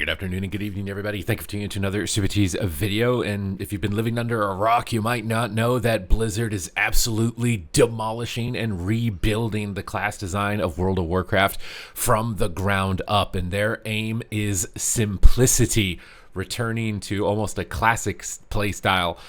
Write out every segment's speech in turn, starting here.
Good afternoon and good evening, everybody. Thank you for tuning into another Supatease video. And if you've been living under a rock, you might not know that Blizzard is absolutely demolishing and rebuilding the class design of World of Warcraft from the ground up. And their aim is simplicity, returning to almost a classic play style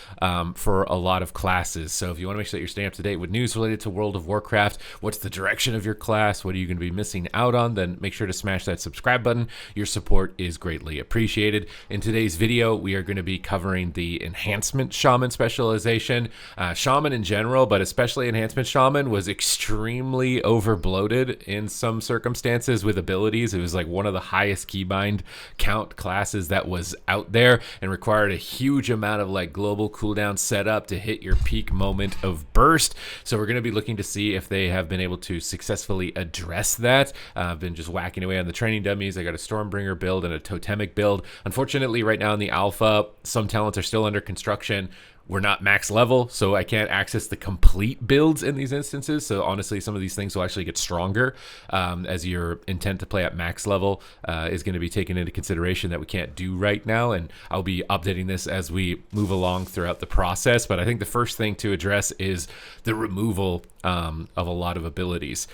for a lot of classes. So if you want to make sure that you're staying up to date with news related to World of Warcraft, what's the direction of your class, what are you going to be missing out on, then make sure to smash that subscribe button. Your support is greatly appreciated. In today's video, we are going to be covering the Enhancement Shaman specialization. Shaman in general, but especially Enhancement Shaman, was extremely overbloated in some circumstances with abilities. It was like one of the highest keybind count classes that was out there and required a huge amount of like global cooldown setup to hit your peak moment of burst. So we're going to be looking to see if they have been able to successfully address that. I've been just whacking away on the training dummies. I got a Stormbringer build and a Totemic build. Unfortunately, right now in the alpha, some talents are still under construction. We're not max level, so I can't access the complete builds in these instances. So honestly, some of these things will actually get stronger as your intent to play at max level is going to be taken into consideration that we can't do right now. And I'll be updating this as we move along throughout the process. But I think the first thing to address is the removal of a lot of abilities.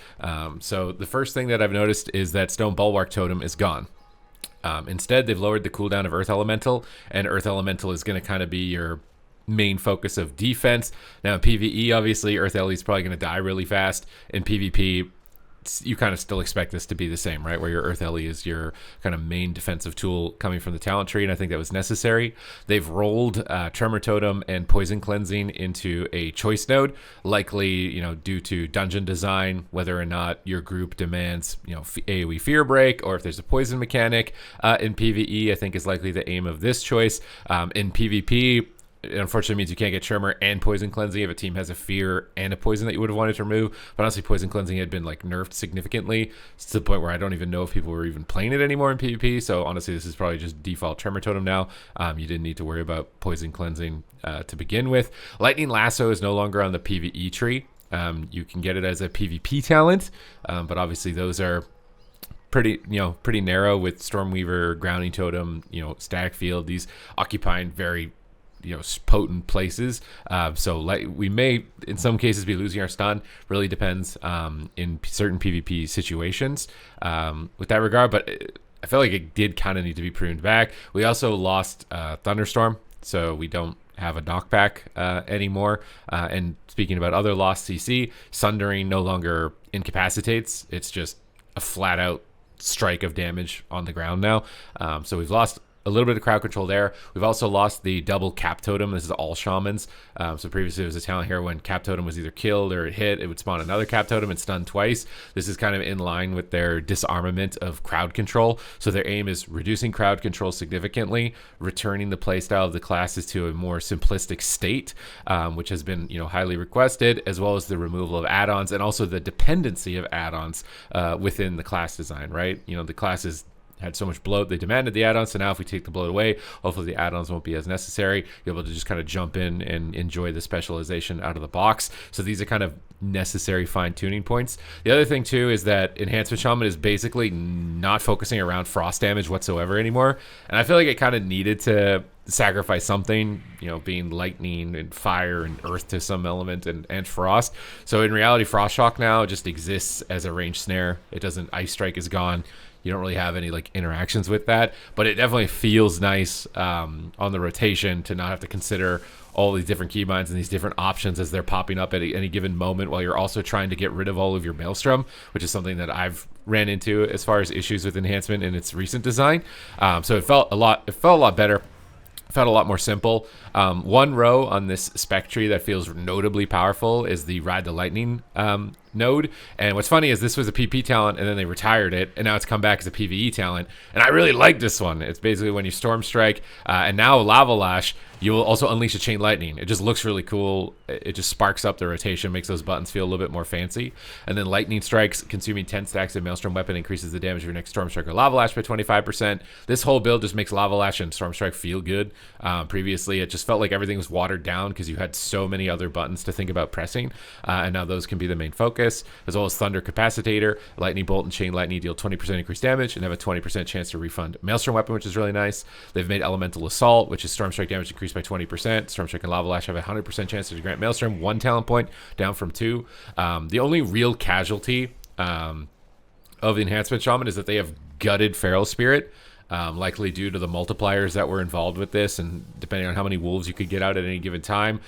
So the first thing that I've noticed is that Stone Bulwark Totem is gone. Instead, they've lowered the cooldown of Earth Elemental, and Earth Elemental is going to kind of be your main focus of defense. Now in PvE, obviously Earth Ellie is probably going to die really fast. In PvP, you kind of still expect this to be the same, right? Where your Earth Ellie is your kind of main defensive tool coming from the talent tree, and I think that was necessary. They've rolled Tremor Totem and Poison Cleansing into a choice node, likely, due to dungeon design, whether or not your group demands, AoE Fear Break, or if there's a poison mechanic in PvE, I think is likely the aim of this choice. In PvP, it unfortunately means you can't get Tremor and Poison Cleansing if a team has a Fear and a Poison that you would have wanted to remove. But honestly, Poison Cleansing had been like nerfed significantly to the point where I don't even know if people were even playing it anymore in PvP. So honestly, this is probably just default Tremor Totem now. You didn't need to worry about Poison Cleansing to begin with. Lightning Lasso is no longer on the PvE tree. You can get it as a PvP talent, but obviously those are pretty narrow with Stormweaver, Grounding Totem, Static Field, these occupying very potent places. So we may in some cases be losing our stun. Really depends in certain PvP situations with that regard, but I feel like it did kind of need to be pruned back. We also lost Thunderstorm, so we don't have a knockback anymore. And speaking about other lost CC, Sundering no longer incapacitates. It's just a flat out strike of damage on the ground now. So we've lost a little bit of crowd control there. We've also lost the double Cap Totem. This is all shamans. So previously it was a talent here when Cap Totem was either killed or it hit, it would spawn another Cap Totem and stun twice. This is kind of in line with their disarmament of crowd control. So their aim is reducing crowd control significantly, returning the playstyle of the classes to a more simplistic state, which has been highly requested, as well as the removal of add-ons and also the dependency of add-ons within the class design, right? The classes had so much bloat, they demanded the add-ons, so now if we take the bloat away, hopefully the add-ons won't be as necessary. You're able to just kind of jump in and enjoy the specialization out of the box. So these are kind of necessary fine-tuning points. The other thing too is that Enhancement Shaman is basically not focusing around frost damage whatsoever anymore, and I feel like it kind of needed to sacrifice something, being lightning and fire and earth to some element and frost. So in reality, Frost Shock now just exists as a ranged snare. It doesn't, Ice Strike is gone. You don't really have any like interactions with that, but it definitely feels nice on the rotation to not have to consider all these different keybinds and these different options as they're popping up at any given moment, while you're also trying to get rid of all of your Maelstrom, which is something that I've ran into as far as issues with enhancement in its recent design. So it felt a lot better. Felt a lot more simple. One row on this spec tree that feels notably powerful is the Ride the Lightning node. And what's funny is this was a PP talent and then they retired it, and now it's come back as a PvE talent. And I really like this one. It's basically when you Storm Strike and now Lava Lash, you will also unleash a Chain Lightning. It just looks really cool. It just sparks up the rotation, makes those buttons feel a little bit more fancy. And then Lightning Strikes, consuming 10 stacks of Maelstrom Weapon, increases the damage of your next Storm Strike or Lava Lash by 25%. This whole build just makes Lava Lash and Storm Strike feel good. Previously, it just felt like everything was watered down because you had so many other buttons to think about pressing. And now those can be the main focus. Focus, as well as Thunder Capacitator. Lightning Bolt and Chain Lightning deal 20% increased damage and have a 20% chance to refund Maelstrom Weapon, which is really nice. They've made Elemental Assault, which is Storm Strike damage increased by 20%. Storm Strike and Lava Lash have a 100% chance to grant Maelstrom 1 talent point, down from 2. The only real casualty of the Enhancement Shaman is that they have gutted Feral Spirit, likely due to the multipliers that were involved with this, and depending on how many wolves you could get out at any given time.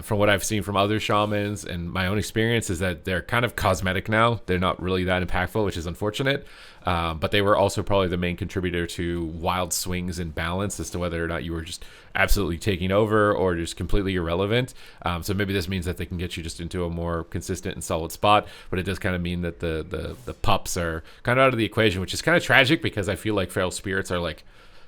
From what I've seen from other shamans and my own experience is that they're kind of cosmetic now. They're not really that impactful, which is unfortunate. But they were also probably the main contributor to wild swings in balance as to whether or not you were just absolutely taking over or just completely irrelevant. So maybe this means that they can get you just into a more consistent and solid spot, but it does kind of mean that the pups are kind of out of the equation, which is kind of tragic because I feel like Feral Spirits are like,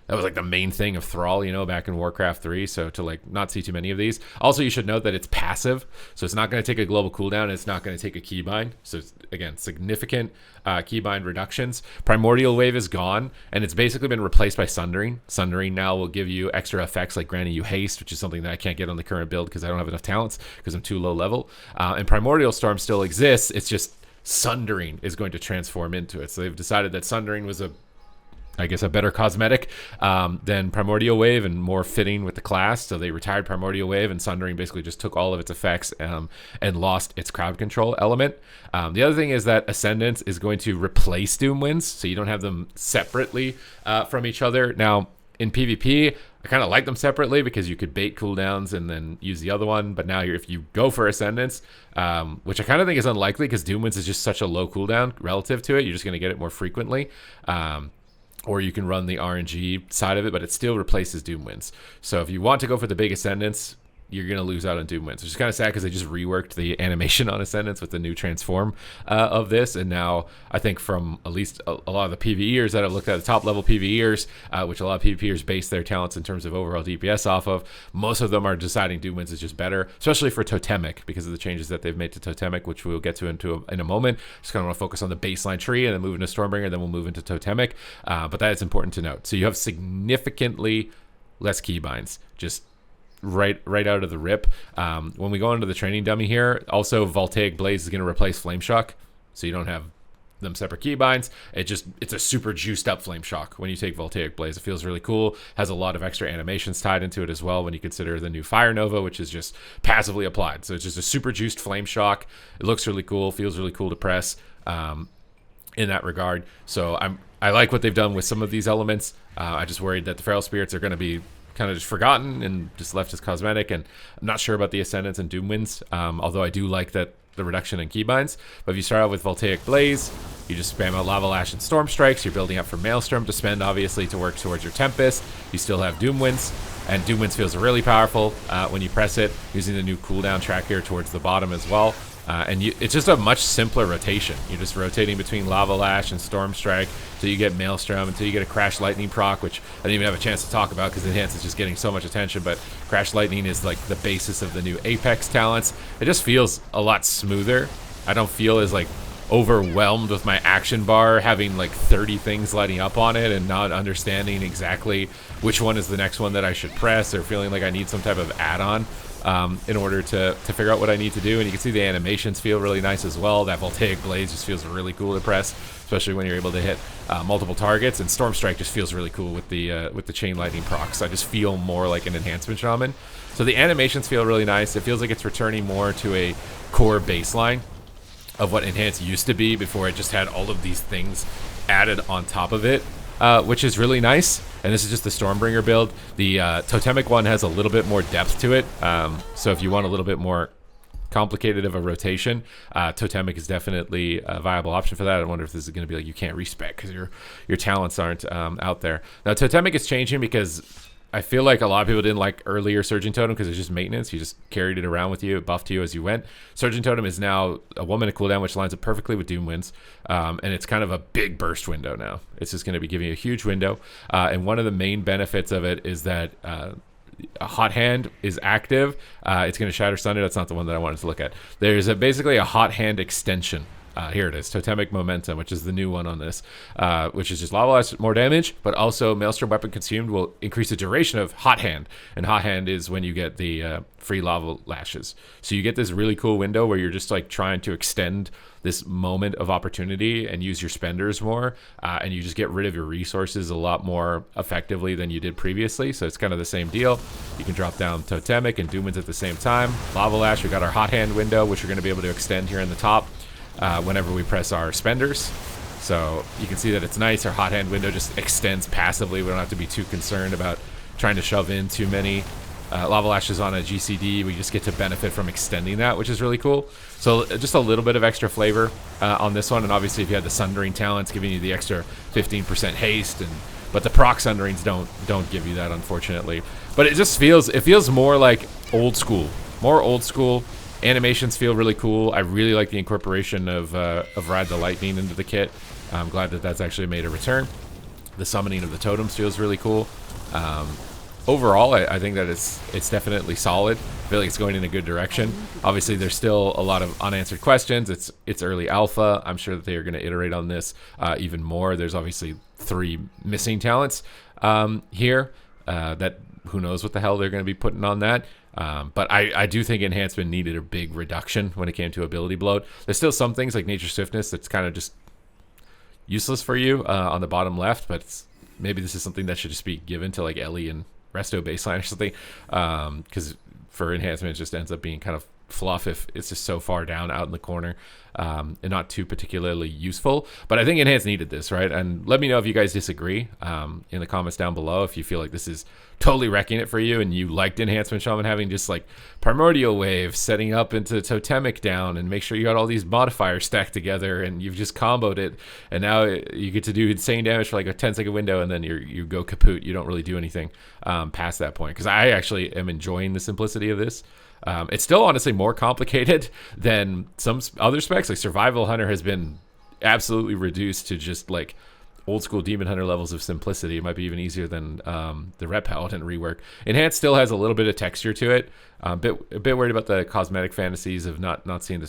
that was like the main thing of Thrall, you know, back in Warcraft 3. So to like not see too many of these. Also, you should note that it's passive. So it's not going to take a global cooldown. And it's not going to take a keybind. So it's, again, significant keybind reductions. Primordial Wave is gone. And it's basically been replaced by Sundering. Sundering now will give you extra effects like granting you haste, which is something that I can't get on the current build because I don't have enough talents because I'm too low level. And Primordial Storm still exists. It's just Sundering is going to transform into it. So they've decided that Sundering was a better cosmetic than Primordial Wave and more fitting with the class. So they retired Primordial Wave, and Sundering basically just took all of its effects and lost its crowd control element. The other thing is that Ascendance is going to replace Doom Winds, so you don't have them separately from each other. Now, in PvP, I kind of like them separately because you could bait cooldowns and then use the other one. But now if you go for Ascendance, which I kind of think is unlikely because Doom Winds is just such a low cooldown relative to it, you're just going to get it more frequently. Or you can run the RNG side of it, but it still replaces Doom Winds. So if you want to go for the big Ascendance, you're going to lose out on Doom Winds, which is kind of sad because they just reworked the animation on Ascendance with the new transform of this. And now I think from at least a lot of the PvEers that I've looked at, the top level PvEers, which a lot of PvPers base their talents in terms of overall DPS off of, most of them are deciding Doom Winds is just better, especially for Totemic because of the changes that they've made to Totemic, which we'll get to in a moment. Just kind of want to focus on the baseline tree and then move into Stormbringer, then we'll move into Totemic. But that is important to note. So you have significantly less keybinds, just right out of the rip. When we go into the training dummy here, also Voltaic Blaze is going to replace Flame Shock, so you don't have them separate keybinds. It's a super juiced up Flame Shock when you take Voltaic Blaze. It feels really cool, has a lot of extra animations tied into it as well when you consider the new Fire Nova, which is just passively applied. So it's just a super juiced Flame Shock. It looks really cool, feels really cool to press in that regard. So I like what they've done with some of these elements. I just worried that the Feral Spirits are going to be kind of just forgotten and just left as cosmetic, and I'm not sure about the Ascendance and Doom Winds, although I do like that the reduction in keybinds. But if you start out with Voltaic Blaze, you just spam out Lava Lash and Storm Strikes. You're building up for Maelstrom to spend, obviously, to work towards your Tempest. You still have Doom Winds, and Doom Winds feels really powerful when you press it, using the new cooldown track here towards the bottom as well. It's just a much simpler rotation. You're just rotating between Lava Lash and Storm Strike until you get Maelstrom, until you get a Crash Lightning proc, which I didn't even have a chance to talk about because Enhance is just getting so much attention, but Crash Lightning is like the basis of the new Apex talents. It just feels a lot smoother. I don't feel as like overwhelmed with my action bar having like 30 things lighting up on it and not understanding exactly which one is the next one that I should press, or feeling like I need some type of add-on in order to figure out what I need to do. And you can see the animations feel really nice as well. That Voltaic Blaze just feels really cool to press, especially when you're able to hit multiple targets. And Storm Strike just feels really cool with the Chain Lightning procs. I just feel more like an Enhancement Shaman. So the animations feel really nice. It feels like it's returning more to a core baseline of what Enhance used to be before it just had all of these things added on top of it, which is really nice. And this is just the Stormbringer build. The Totemic one has a little bit more depth to it. So if you want a little bit more complicated of a rotation, Totemic is definitely a viable option for that. I wonder if this is going to be like you can't respec because your talents aren't out there. Now Totemic is changing because I feel like a lot of people didn't like earlier Surgeon Totem because it's just maintenance. You just carried it around with you, it buffed you as you went. Surgeon Totem is now a 1 minute cooldown, which lines up perfectly with Doom Winds. And it's kind of a big burst window now. It's just going to be giving you a huge window. And one of the main benefits of it is that a Hot Hand is active. It's going to Shatter Thunder. That's not the one that I wanted to look at. There's basically a Hot Hand extension Here it is, Totemic Momentum, which is the new one on this, which is just lava lash, more damage, but also Maelstrom weapon consumed will increase the duration of Hot Hand, and Hot Hand is when you get the free lava lashes. So you get this really cool window where you're just like trying to extend this moment of opportunity and use your spenders more, and you just get rid of your resources a lot more effectively than you did previously. So it's kind of the same deal. You can drop down Totemic and Doomans at the same time. Lava Lash, we got our Hot Hand window, which we're going to be able to extend here in the top whenever we press our spenders. So you can see that it's nice. Our Hot Hand window just extends passively. We don't have to be too concerned about trying to shove in too many lava lashes on a GCD. We just get to benefit from extending that, which is really cool. So just a little bit of extra flavor on this one, and obviously if you had the Sundering talents giving you the extra 15% haste, but the proc Sunderings don't give you that, unfortunately. But it just feels more like old school, Animations feel really cool. I really like the incorporation of Ride the Lightning into the kit. I'm glad that that's actually made a return. The summoning of the totems feels really cool. Overall, I think that it's definitely solid. I feel like it's going in a good direction. Obviously, there's still a lot of unanswered questions. It's early alpha. I'm sure that they are going to iterate on this even more. There's obviously 3 missing talents here that who knows what the hell they're going to be putting on that. But I do think Enhancement needed a big reduction when it came to ability bloat. There's still some things like Nature Swiftness that's kind of just useless for you on the bottom left, but maybe this is something that should just be given to like Ellie and Resto baseline or something, because for Enhancement it just ends up being kind of fluff if it's just so far down out in the corner, and not too particularly useful. But I think Enhance needed this, right? And let me know if you guys disagree in the comments down below, if you feel like this is totally wrecking it for you and you liked Enhancement Shaman having just like Primordial Wave setting up into Totemic down and make sure you got all these modifiers stacked together and you've just comboed it, and now you get to do insane damage for like a 10-second window, and then you go kaput. You don't really do anything past that point, because I actually am enjoying the simplicity of this. It's still honestly more complicated than some other specs. Like Survival Hunter has been absolutely reduced to just like old school Demon Hunter levels of simplicity. It might be even easier than the Ret Paladin rework. Enhanced still has a little bit of texture to it. A bit worried about the cosmetic fantasies of not seeing the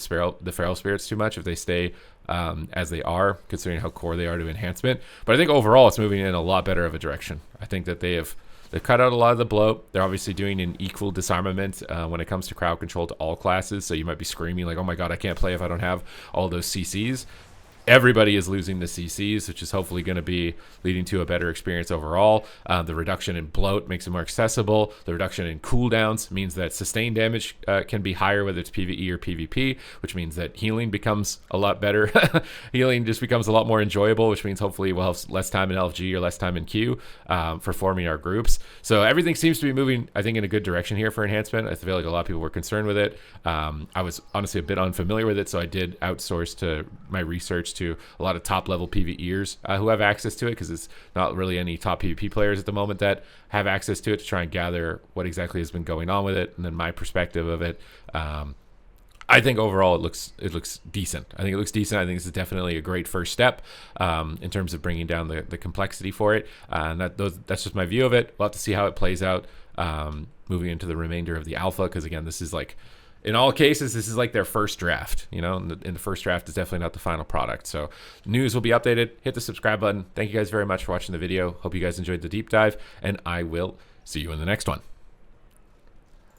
feral spirits too much if they stay as they are, considering how core they are to Enhancement. But I think overall it's moving in a lot better of a direction. I think that they've cut out a lot of the bloat. They're obviously doing an equal disarmament when it comes to crowd control to all classes. So you might be screaming like, oh my god, I can't play if I don't have all those CCs. Everybody is losing the CCs, which is hopefully going to be leading to a better experience overall. The reduction in bloat makes it more accessible. The reduction in cooldowns means that sustained damage can be higher, whether it's PvE or PvP, which means that healing becomes a lot better. Healing just becomes a lot more enjoyable, which means hopefully we'll have less time in LFG or less time in queue for forming our groups. So everything seems to be moving, I think, in a good direction here for Enhancement. I feel like a lot of people were concerned with it. I was honestly a bit unfamiliar with it, so I did outsource to my research to a lot of top level PvEers who have access to it, because it's not really any top PvP players at the moment that have access to it, to try and gather what exactly has been going on with it and then my perspective of it. I think overall it looks decent. I think this is definitely a great first step in terms of bringing down the complexity for it, and that's just my view of it. We'll have to see how it plays out moving into the remainder of the alpha, because again, this is like, in all cases, this is like their first draft, and the first draft is definitely not the final product. So news will be updated. Hit the subscribe button. Thank you guys very much for watching the video. Hope you guys enjoyed the deep dive, and I will see you in the next one.